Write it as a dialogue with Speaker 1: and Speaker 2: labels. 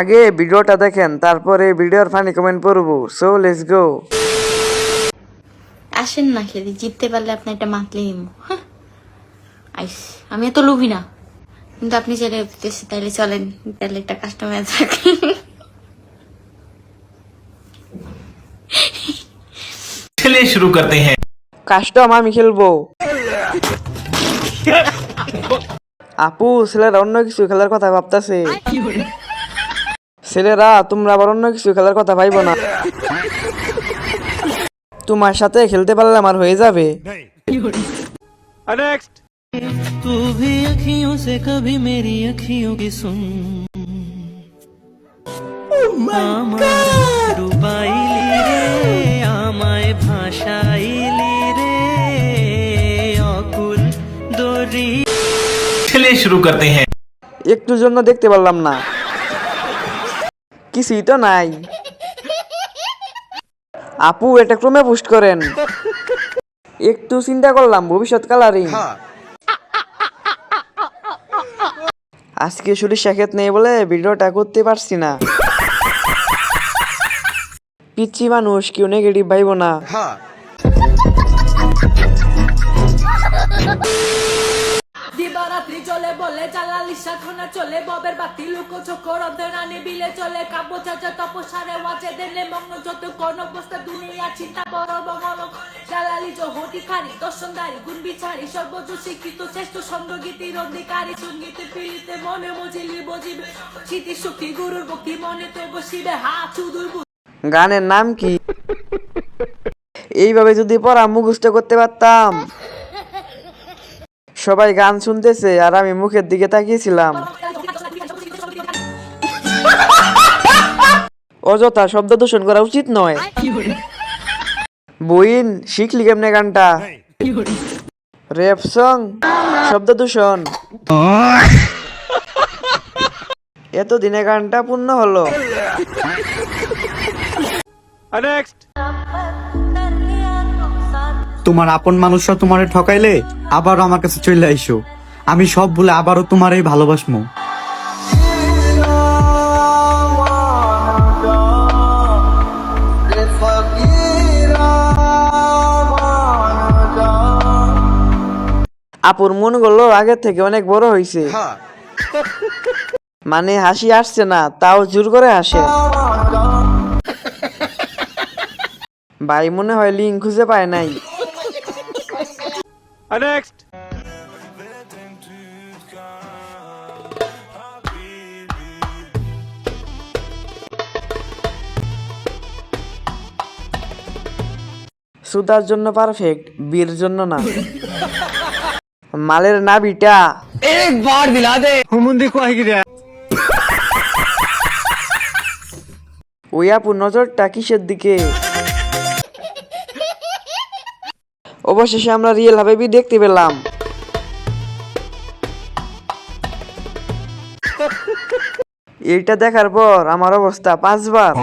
Speaker 1: আগে ভিডিওটা দেখেন, তারপরে ভিডিওর ফানি কমেন্ট পড়বো। So let's go.
Speaker 2: আসেন না খেলি, জিততে পারলে আপনি একটা মাতলে নিবো। আইস, আমি এত লোভী না, কিন্তু আপনি চাইলে তাইলে চলেন, তাহলে একটা কাস্টমার থাকে।
Speaker 3: चलिए शुरू करते हैं।
Speaker 1: কাস্টম আমি খেলবো। আপু ছেলেরা অন্য কিছু খেলার কথা ভাবতাছে। ছেলেরা তোমরা আবার অন্য কিছু খেলার কথা ভাইবো না। তোমার সাথে খেলতে পারলে আমার হয়ে যাবে।
Speaker 4: तू भी अखियों से कभी मेरी अखियों की सुन। डुबाइली रे आमाय भाषाइली रे अकुल दरी।
Speaker 3: चलिए शुरू करते हैं।
Speaker 1: একটুর জন্য দেখতে পারলাম না, কিছুই তো নাই। আপু এটা ক্রমে পোস্ট করেন। একটু চিন্তা করলাম ভবিষ্যৎ কালারিং। আজকে সরিষা ক্ষেত নেই বলে ভিডিওটা করতে পারছি না। পিচ্ছি মানুষ, কেউ নেগেটিভ ভাইব না।
Speaker 5: দিবারাত্রি চলে বলে জালালি সাখনা চলে ববের বাতি লুকো চোখর অন্তরানি বিলে চলে কাব্য চাচা তপসারে ওয়াচে দেলে মগ্ন যত কোন অবস্থা দুনিয়া চিন্তা বড় বঙ্গল জালালি জহটি খারি দর্শনদারি গুণ বিচারি সর্বোচ্চ শিক্ষিত শ্রেষ্ঠ সঙ্গীতির অধিকারী সঙ্গীতে পিলিতে মনে মজিলি বজিবে স্মৃতি শক্তি গুরুর ভক্তি মনে তো বসিবে হাত সুদূর।
Speaker 1: গানের নাম কি? এইভাবে যদি পড়া মুখস্থ করতে পারতাম। সবাই গান শুনতেছে আর আমি মুখের দিকে তাকিয়েছিলাম। অযথা শব্দ দূষণ করা উচিত নয়। বইন শিখলি কেমনে গানটা? রেপ সং, শব্দ দূষণ। এতদিনে গানটা পূর্ণ হলো।
Speaker 6: তোমার আপন মানুষরা তোমারে ঠকাইলে আবারও আমার কাছে চলে আইসো, আমি সব ভুলে আবারও তোমারই ভালোবাসমো।
Speaker 1: আপুর মন গুলো আগের থেকে অনেক বড় হয়েছে। মানে হাসি আসছে না, তাও জোর করে হাসে। ভাই মনে হয় লিঙ্ক খুঁজে পায় নাই। সুদার জন্য পারফেক্ট, বীর জন্য না। মালের নাভিটা
Speaker 6: একবার দিলা দে হুমুন্দি কয় গিরা।
Speaker 1: ওই আপু নজরটা কিসের দিকে? অবশেষে আমরা রিয়েল হাবিবি দেখতে পেলাম। এইটা দেখার পর আমার অবস্থা 5 বার।